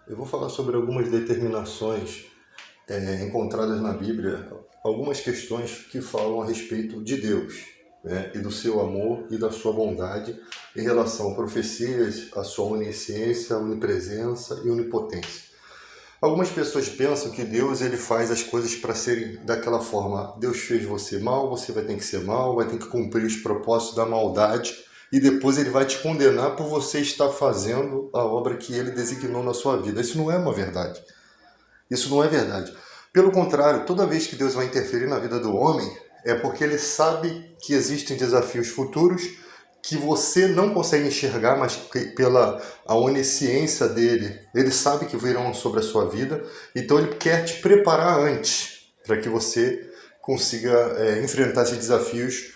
Eu vou falar sobre algumas determinações encontradas na Bíblia, algumas questões que falam a respeito de Deus, né, e do seu amor e da sua bondade em relação a profecias, a sua onisciência, onipresença e onipotência. Algumas pessoas pensam que Deus ele faz as coisas para serem daquela forma. Deus fez você mal, você vai ter que ser mal, vai ter que cumprir os propósitos da maldade e depois ele vai te condenar por você estar fazendo a obra que ele designou na sua vida. Isso não é uma verdade. Isso não é verdade. Pelo contrário, toda vez que Deus vai interferir na vida do homem, é porque ele sabe que existem desafios futuros que você não consegue enxergar, mas que pela a onisciência dele, ele sabe que virão sobre a sua vida, então ele quer te preparar antes, para que você consiga enfrentar esses desafios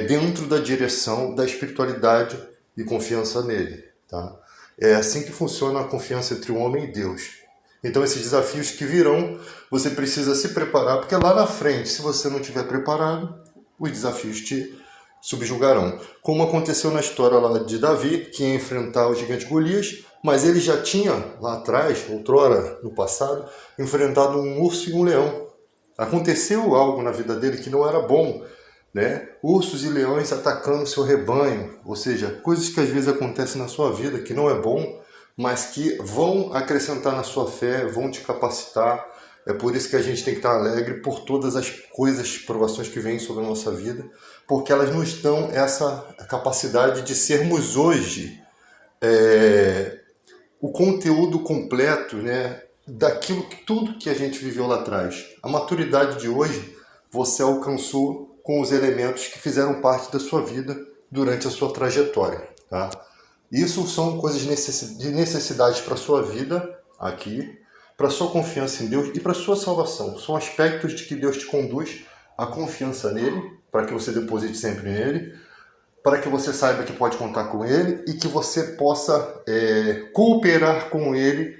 dentro da direção da espiritualidade e confiança nele. Tá? É assim que funciona a confiança entre o homem e Deus. Então esses desafios que virão, você precisa se preparar, porque lá na frente, se você não estiver preparado, os desafios te subjugarão. Como aconteceu na história lá de Davi, que ia enfrentar o gigante Golias, mas ele já tinha lá atrás, outrora, no passado, enfrentado um urso e um leão. Aconteceu algo na vida dele que não era bom, né? Ursos e leões atacando o seu rebanho, ou seja, coisas que às vezes acontecem na sua vida que não é bom, mas que vão acrescentar na sua fé, vão te capacitar. É por isso que a gente tem que estar alegre por todas as coisas, provações que vêm sobre a nossa vida, porque elas nos dão essa capacidade de sermos hoje o conteúdo completo, né, daquilo que tudo que a gente viveu lá atrás. A maturidade de hoje você alcançou com os elementos que fizeram parte da sua vida durante a sua trajetória, tá? Isso são coisas de necessidade para a sua vida aqui, para a sua confiança em Deus e para a sua salvação. São aspectos de que Deus te conduz a confiança nele, para que você deposite sempre nele, para que você saiba que pode contar com ele e que você possa cooperar com ele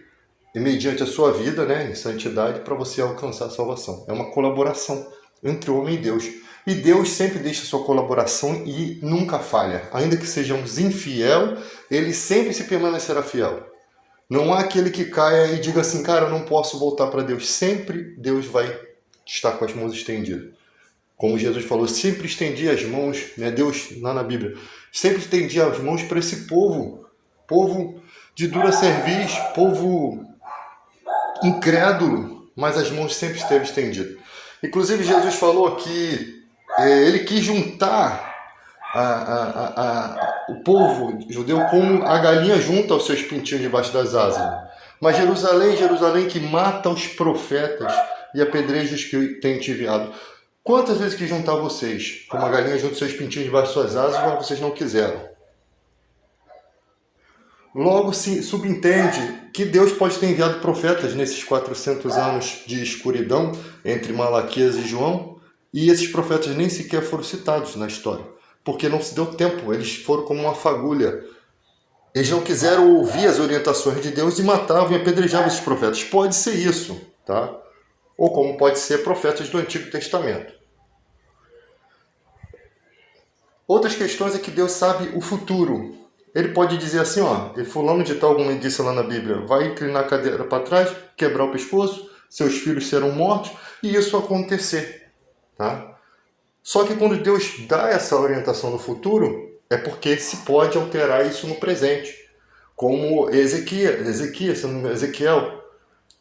mediante a sua vida, né, em santidade, para você alcançar a salvação. É uma colaboração entre o homem e Deus. E Deus sempre deixa sua colaboração e nunca falha. Ainda que sejamos infiel, ele sempre se permanecerá fiel. Não há aquele que caia e diga assim, cara, eu não posso voltar para Deus. Sempre Deus vai estar com as mãos estendidas. Como Jesus falou, sempre estendi as mãos, né? Deus, lá na Bíblia, sempre estendi as mãos para esse povo. Povo de dura cerviz, povo incrédulo, mas as mãos sempre esteve estendidas. Inclusive, Jesus falou que ele quis juntar o povo judeu como a galinha junta os seus pintinhos debaixo das asas. Mas Jerusalém, Jerusalém, que mata os profetas e apedreja os que tem te enviado. Quantas vezes quis juntar vocês, como a galinha junta os seus pintinhos debaixo de suas asas, mas vocês não quiseram? Logo se subentende que Deus pode ter enviado profetas nesses 400 anos de escuridão entre Malaquias e João, e esses profetas nem sequer foram citados na história, porque não se deu tempo, eles foram como uma fagulha. Eles não quiseram ouvir as orientações de Deus e matavam e apedrejavam esses profetas. Pode ser isso, tá? Ou como pode ser profetas do Antigo Testamento. Outras questões é que Deus sabe o futuro. Ele pode dizer assim, ó, fulano de tal, como ele disse lá na Bíblia, vai inclinar a cadeira para trás, quebrar o pescoço, seus filhos serão mortos, e isso acontecer, tá? Só que quando Deus dá essa orientação no futuro, é porque se pode alterar isso no presente. Como Ezequiel,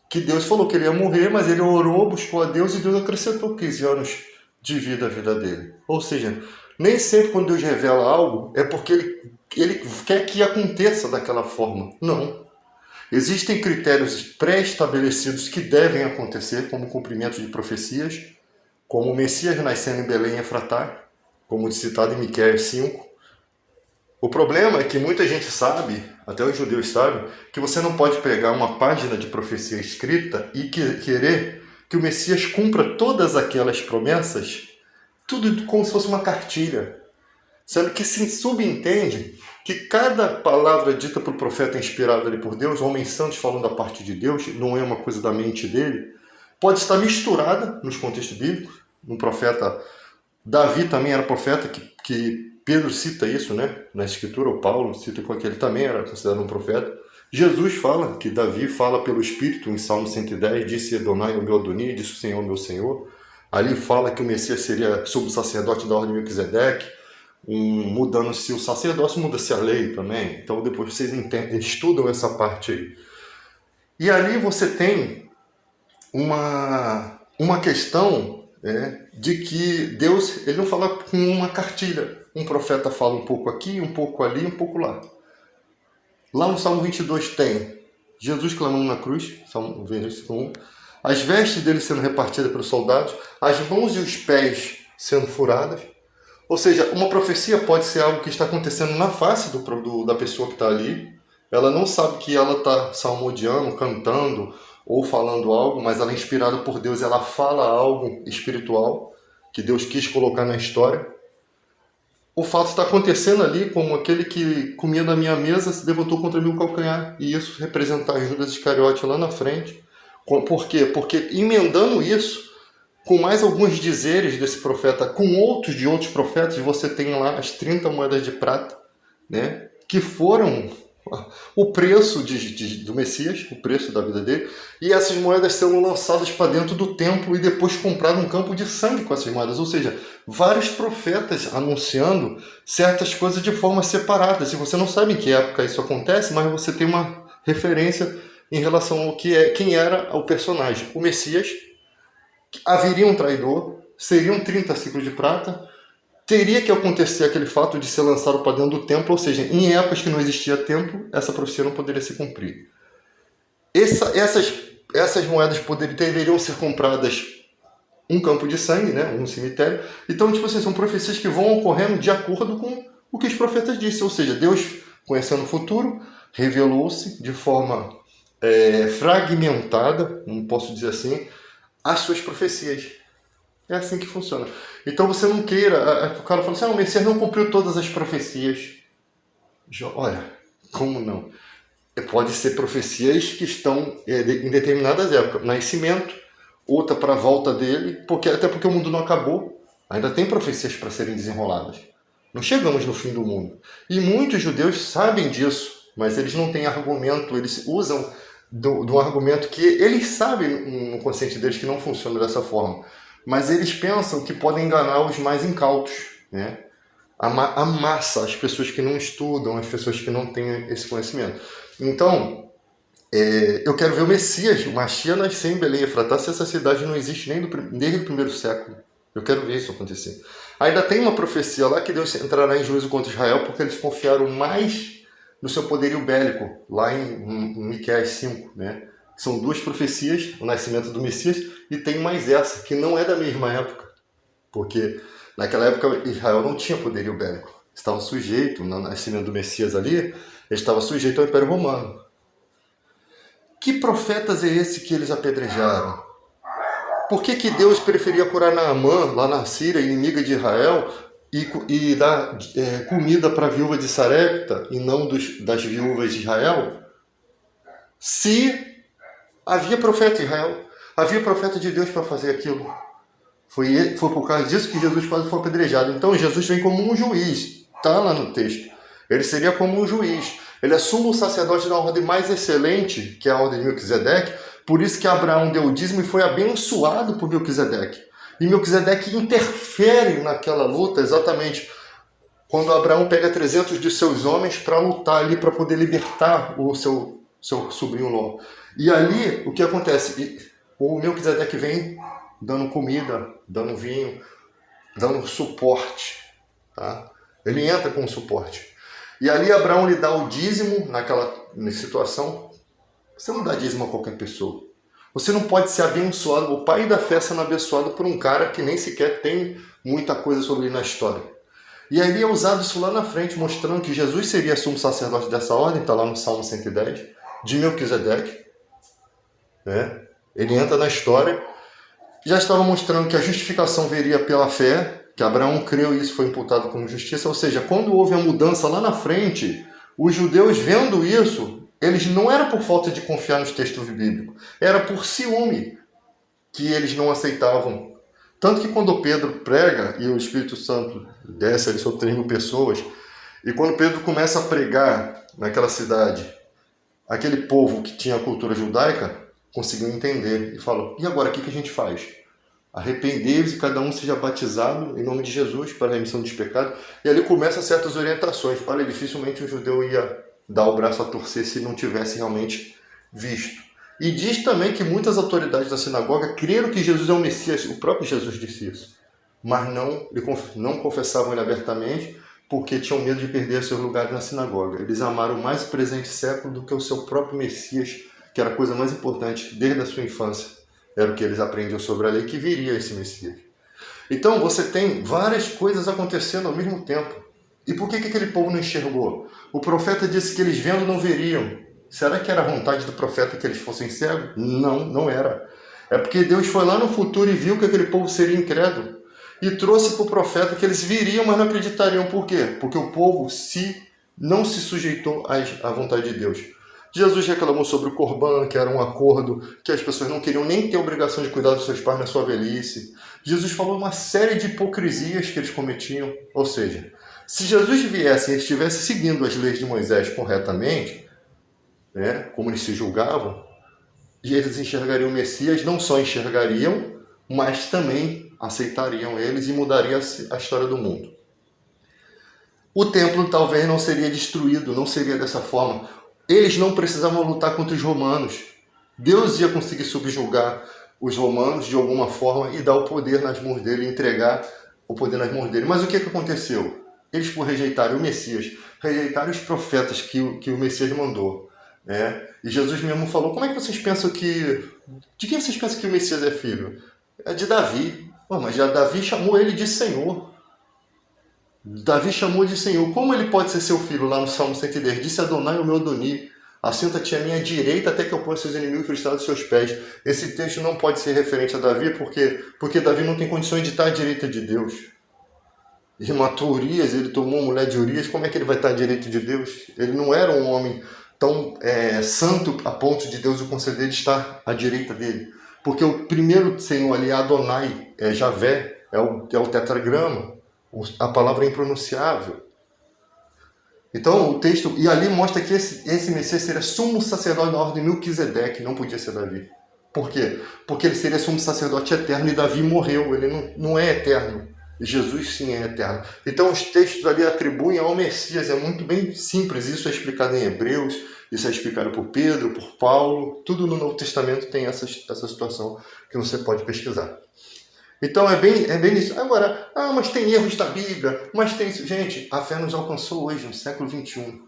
que Deus falou que ele ia morrer, mas ele orou, buscou a Deus e Deus acrescentou 15 anos de vida à vida dele. Ou seja, nem sempre quando Deus revela algo é porque ele quer que aconteça daquela forma. Não. Existem critérios pré-estabelecidos que devem acontecer, como o cumprimento de profecias, como o Messias nascendo em Belém e Efratá, como citado em Miqueias 5. O problema é que muita gente sabe, até os judeus sabem, que você não pode pegar uma página de profecia escrita e querer que o Messias cumpra todas aquelas promessas, tudo como se fosse uma cartilha. Sendo que se subentende que cada palavra dita por profeta inspirado ali por Deus, homens santos falando da parte de Deus, não é uma coisa da mente dele, pode estar misturada nos contextos bíblicos. Um profeta, Davi também era profeta, que Pedro cita isso, né, na escritura, o Paulo cita que ele também era considerado um profeta. Jesus fala, que Davi fala pelo Espírito, em Salmo 110, disse Adonai o meu Adoni, disse o Senhor meu Senhor. Ali fala que o Messias seria sumo sacerdote da ordem de Melquisedeque, mudando-se o sacerdócio, muda-se a lei também. Então depois vocês estudam essa parte aí. E ali você tem uma questão de que Deus ele não fala com uma cartilha. Um profeta fala um pouco aqui, um pouco ali, um pouco lá. Lá no Salmo 22 tem Jesus clamando na cruz, Salmo 21, as vestes dele sendo repartidas pelos soldados, as mãos e os pés sendo furadas. Ou seja, uma profecia pode ser algo que está acontecendo na face da pessoa que está ali. Ela não sabe que ela está salmodiando, cantando ou falando algo, mas ela é inspirada por Deus, ela fala algo espiritual que Deus quis colocar na história. O fato está acontecendo ali, como aquele que comia na minha mesa se levantou contra mim o calcanhar. E isso representa Judas Iscariote lá na frente. Por quê? Porque emendando isso, com mais alguns dizeres desse profeta, com outros de outros profetas, você tem lá as 30 moedas de prata, né, que foram o preço do Messias, o preço da vida dele, e essas moedas sendo lançadas para dentro do templo e depois comprado um campo de sangue com essas moedas. Ou seja, vários profetas anunciando certas coisas de forma separada. Se você não sabe em que época isso acontece, mas você tem uma referência em relação ao quem era o personagem. O Messias, haveria um traidor, seriam 30 ciclos de prata, teria que acontecer aquele fato de ser lançado para dentro do templo, ou seja, em épocas que não existia templo, essa profecia não poderia se cumprir. Essas moedas deveriam ser compradas um campo de sangue, né, um cemitério. Então, tipo assim, são profecias que vão ocorrendo de acordo com o que os profetas disseram. Ou seja, Deus, conhecendo o futuro, revelou-se de forma fragmentada, não posso dizer assim, as suas profecias. É assim que funciona. Então você não queira... O cara fala assim, o Messias não cumpriu todas as profecias. Olha, como não? Pode ser profecias que estão em determinadas épocas. Nascimento, outra para a volta dele, até porque o mundo não acabou. Ainda tem profecias para serem desenroladas. Não chegamos no fim do mundo. E muitos judeus sabem disso, mas eles não têm argumento, eles usam do argumento que eles sabem no consciente deles que não funciona dessa forma. Mas eles pensam que podem enganar os mais incautos, né? A massa, as pessoas que não estudam, as pessoas que não têm esse conhecimento. Então, eu quero ver o Messias, o Mashiach nascer em Belém Efratá, se essa cidade não existe desde o primeiro século. Eu quero ver isso acontecer. Ainda tem uma profecia lá que Deus entrará em juízo contra Israel porque eles confiaram mais no seu poderio bélico, lá em Miqueias 5, né? São duas profecias, o nascimento do Messias, e tem mais essa, que não é da mesma época. Porque naquela época Israel não tinha poderio bélico. Estava sujeito, no nascimento do Messias ali, ele estava sujeito ao Império Romano. Que profetas é esse que eles apedrejaram? Por que Deus preferia curar Naamã, lá na Síria, inimiga de Israel, e dar comida para a viúva de Sarepta, e não das viúvas de Israel? Se havia profeta em Israel, havia profeta de Deus para fazer aquilo. Foi por causa disso que Jesus quase foi apedrejado. Então Jesus vem como um juiz, está lá no texto. Ele seria como um juiz. Ele é sumo sacerdote da ordem mais excelente, que é a ordem de Melquisedeque. Por isso que Abraão deu o dízimo e foi abençoado por Melquisedeque. E Melquisedeque interfere naquela luta exatamente quando Abraão pega 300 de seus homens para lutar ali, para poder libertar o seu sobrinho Ló. E ali, o que acontece? O Melquisedeque vem dando comida, dando vinho, dando suporte. Tá? Ele entra com suporte. E ali Abraão lhe dá o dízimo naquela situação. Você não dá dízimo a qualquer pessoa. Você não pode ser abençoado, o pai da fé sendo abençoado por um cara que nem sequer tem muita coisa sobre ele na história. E aí é usado isso lá na frente, mostrando que Jesus seria sumo sacerdote dessa ordem, está lá no Salmo 110, de Melquisedeque. Né? Ele entra na história. Já estava mostrando que a justificação viria pela fé, que Abraão creu e isso foi imputado como justiça. Ou seja, quando houve a mudança lá na frente, os judeus vendo isso, eles não era por falta de confiar nos textos bíblicos, era por ciúme que eles não aceitavam. Tanto que quando Pedro prega e o Espírito Santo desce ali sobre 3.000 pessoas, e quando Pedro começa a pregar naquela cidade, aquele povo que tinha a cultura judaica conseguiu entender e falou: e agora, o que a gente faz? Arrependei-vos e cada um seja batizado em nome de Jesus para a remissão dos pecados. E ali começam certas orientações. Olha, dificilmente um judeu ia dar o braço a torcer se não tivesse realmente visto. E diz também que muitas autoridades da sinagoga creram que Jesus é o Messias. O próprio Jesus disse isso. Mas não confessavam ele abertamente, porque tinham medo de perder seus lugares na sinagoga. Eles amaram mais o presente século do que o seu próprio Messias, que era a coisa mais importante desde a sua infância. Era o que eles aprendiam sobre a lei, que viria esse Messias. Então você tem várias coisas acontecendo ao mesmo tempo. E por que aquele povo não enxergou? O profeta disse que eles vendo não veriam. Será que era a vontade do profeta que eles fossem cegos? Não, não era. É porque Deus foi lá no futuro e viu que aquele povo seria incrédulo. E trouxe para o profeta que eles viriam, mas não acreditariam. Por quê? Porque o povo não se sujeitou à vontade de Deus. Jesus reclamou sobre o Corban, que era um acordo que as pessoas não queriam nem ter obrigação de cuidar dos seus pais na sua velhice. Jesus falou uma série de hipocrisias que eles cometiam. Ou seja, se Jesus viesse e estivesse seguindo as leis de Moisés corretamente, né, como eles se julgavam, e eles enxergariam o Messias, não só enxergariam, mas também aceitariam eles e mudaria a história do mundo. O templo talvez não seria destruído, não seria dessa forma. Eles não precisavam lutar contra os romanos. Deus ia conseguir subjugar os romanos de alguma forma e dar o poder nas mãos dele, entregar o poder nas mãos dele. Mas o que aconteceu? Eles, por rejeitarem o Messias, rejeitaram os profetas que o Messias mandou. Né? E Jesus mesmo falou: como é que vocês pensam que... De quem vocês pensam que o Messias é filho? É de Davi. Mas já Davi chamou ele de Senhor. Davi chamou de Senhor. Como ele pode ser seu filho? Lá no Salmo 110, disse Adonai o meu Adoni: assenta-te à minha direita até que eu ponha seus inimigos crustados aos seus pés. Esse texto não pode ser referente a Davi, porque Davi não tem condições de estar à direita de Deus. Ele matou Urias, ele tomou a mulher de Urias, como é que ele vai estar à direita de Deus? Ele não era um homem tão santo a ponto de Deus o conceder de estar à direita dele. Porque o primeiro Senhor ali é Adonai, é Javé, é o tetragrama. A palavra é impronunciável. Então o texto, e ali mostra que esse Messias seria sumo sacerdote na ordem de Melquisedeque, não podia ser Davi. Por quê? Porque ele seria sumo sacerdote eterno e Davi morreu, ele não é eterno. Jesus sim é eterno. Então os textos ali atribuem ao Messias, é muito bem simples, isso é explicado em Hebreus, isso é explicado por Pedro, por Paulo, tudo no Novo Testamento tem essa situação que você pode pesquisar. Então é bem isso. Agora, mas tem erros da Bíblia, mas tem isso. Gente, a fé nos alcançou hoje, no século XXI.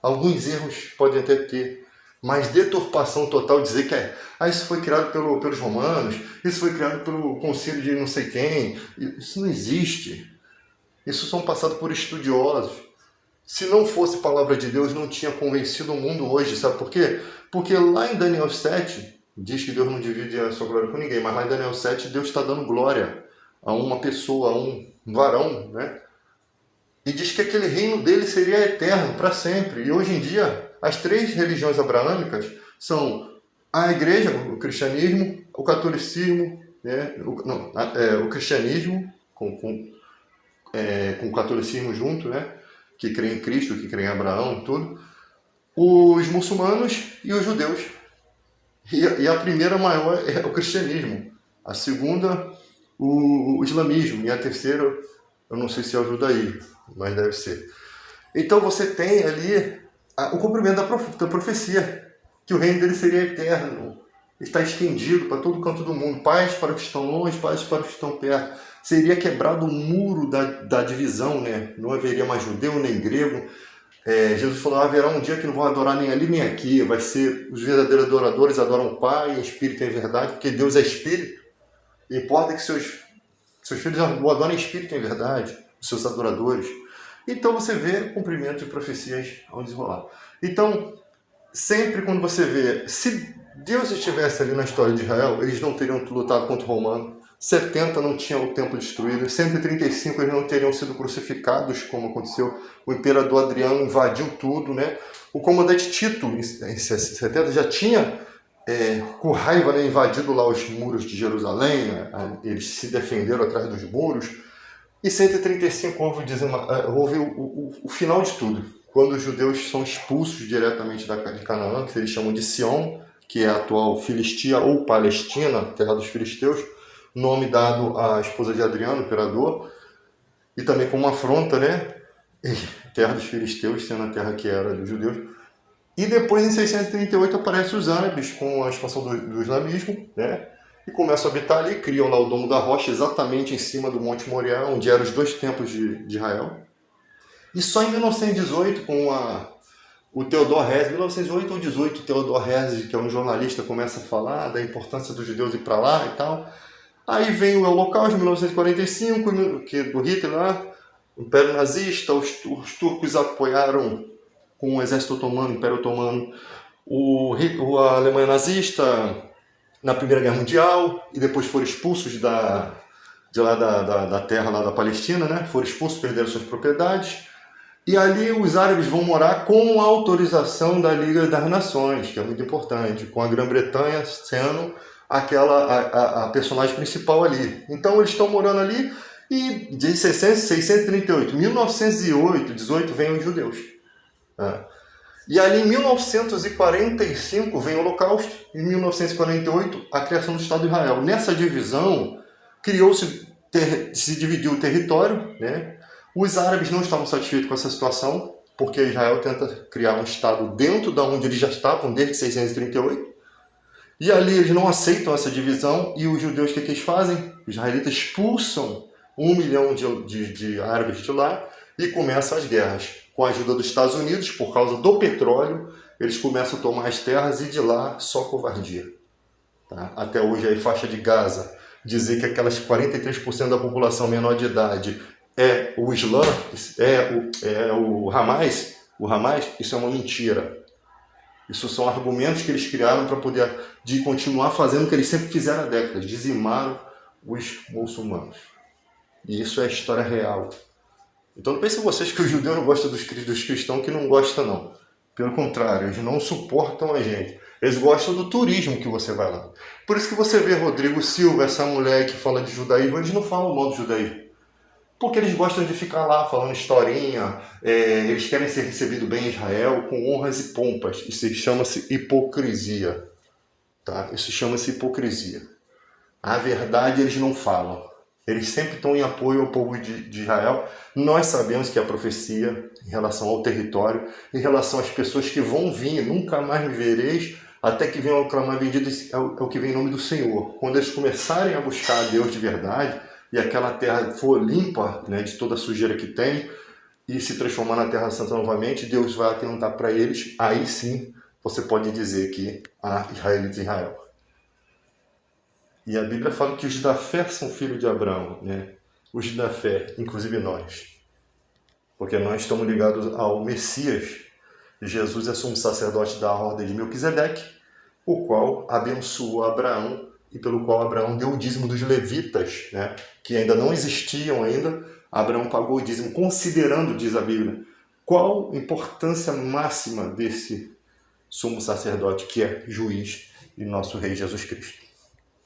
Alguns erros podem até ter, mas deturpação total, dizer que isso foi criado pelos romanos, isso foi criado pelo concílio de não sei quem, isso não existe. Isso são passados por estudiosos. Se não fosse palavra de Deus, não tinha convencido o mundo hoje, sabe por quê? Porque lá em Daniel 7... diz que Deus não divide a sua glória com ninguém, mas lá em Daniel 7, Deus está dando glória a uma pessoa, a um varão, né? E diz que aquele reino dele seria eterno, para sempre. E hoje em dia, as 3 religiões abraâmicas são a igreja, o cristianismo, o catolicismo, né? O cristianismo com o catolicismo junto, né? Que crê em Cristo, que crê em Abraão, tudo. Os muçulmanos e os judeus. E a primeira maior é o cristianismo, a segunda o islamismo e a terceira, eu não sei se é o judaísmo, mas deve ser. Então você tem ali o cumprimento da profecia, que o reino dele seria eterno, está estendido para todo canto do mundo, paz para os que estão longe, paz para os que estão perto. Seria quebrado o muro da divisão, né? Não haveria mais judeu nem grego. Jesus falou: haverá um dia que não vão adorar nem ali nem aqui, vai ser os verdadeiros adoradores adoram o Pai, em espírito e em verdade, porque Deus é espírito. Importa que seus filhos o adorem em espírito e em verdade, os seus adoradores. Então você vê o cumprimento de profecias ao desenrolar. Então, sempre quando você vê, se Deus estivesse ali na história de Israel, eles não teriam lutado contra o romano. 70 não tinham o templo destruído, 135 eles não teriam sido crucificados, como aconteceu. O imperador Adriano invadiu tudo, né? O comandante Tito, em 70, já tinha, com raiva, né, invadido lá os muros de Jerusalém, eles se defenderam atrás dos muros. E 135 houve o final de tudo, quando os judeus são expulsos diretamente de Canaã, que eles chamam de Sião, que é a atual Filistia ou Palestina, terra dos filisteus, nome dado à esposa de Adriano, imperador, e também como uma afronta, né? Terra dos filisteus, sendo a terra que era dos judeus. E depois, em 638, aparecem os árabes com a expansão do islamismo, né? E começam a habitar ali, criam lá o Domo da Rocha, exatamente em cima do Monte Moriá, onde eram os dois templos de Israel. E só em 1918, com o Theodor Herzl, 1908 ou 18, o Theodor Herzl, que é um jornalista, começa a falar da importância dos judeus ir para lá e tal. Aí vem o Holocausto, 1945, que do Hitler lá, o Império Nazista, os turcos apoiaram com o exército otomano, o Império Otomano, a Alemanha nazista na Primeira Guerra Mundial, e depois foram expulsos da terra lá da Palestina, né? Foram expulsos, perderam suas propriedades. E ali os árabes vão morar com a autorização da Liga das Nações, que é muito importante, com a Grã-Bretanha sendo a personagem principal ali. Então eles estão morando ali e de 638, 1908, 18 vem os judeus. E ali em 1945 vem o Holocausto, em 1948 a criação do Estado de Israel. Nessa divisão se dividiu o território, né? Os árabes não estavam satisfeitos com essa situação, porque Israel tenta criar um Estado dentro de onde eles já estavam desde 638. E ali eles não aceitam essa divisão, e os judeus, o que eles fazem? Os israelitas expulsam 1 milhão de árabes de lá e começam as guerras. Com a ajuda dos Estados Unidos, por causa do petróleo, eles começam a tomar as terras e de lá só covardia. Tá? Até hoje, a faixa de Gaza, dizer que aquelas 43% da população menor de idade é o Islã, é o Hamas, isso é uma mentira. Isso são argumentos que eles criaram para poder continuar fazendo o que eles sempre fizeram há décadas, dizimaram os muçulmanos. E isso é a história real. Então não pensem vocês que os judeus não gostam dos cristãos, que não gostam não. Pelo contrário, eles não suportam a gente. Eles gostam do turismo que você vai lá. Por isso que você vê Rodrigo Silva, essa mulher que fala de judaísmo, eles não falam mal do judaísmo. Porque eles gostam de ficar lá falando historinha, eles querem ser recebidos bem em Israel com honras e pompas. Isso chama-se hipocrisia. Tá? Isso chama-se hipocrisia. A verdade eles não falam. Eles sempre estão em apoio ao povo de Israel. Nós sabemos que a profecia em relação ao território, em relação às pessoas que vão vir, nunca mais me vereis, até que venham a clamar bendito é o que vem em nome do Senhor. Quando eles começarem a buscar a Deus de verdade, e aquela terra for limpa, né, de toda a sujeira que tem, e se transformar na Terra Santa novamente, Deus vai atentar para eles, aí sim você pode dizer que há israelitas em Israel. E a Bíblia fala que os da fé são filhos de Abraão, né? Os da fé, inclusive nós. Porque nós estamos ligados ao Messias. Jesus é sumo sacerdote da ordem de Melquisedeque, o qual abençoou Abraão e pelo qual Abraão deu o dízimo dos levitas, né? Que ainda não existiam ainda. Abraão pagou o dízimo, considerando, diz a Bíblia, qual a importância máxima desse sumo sacerdote que é juiz e nosso Rei Jesus Cristo.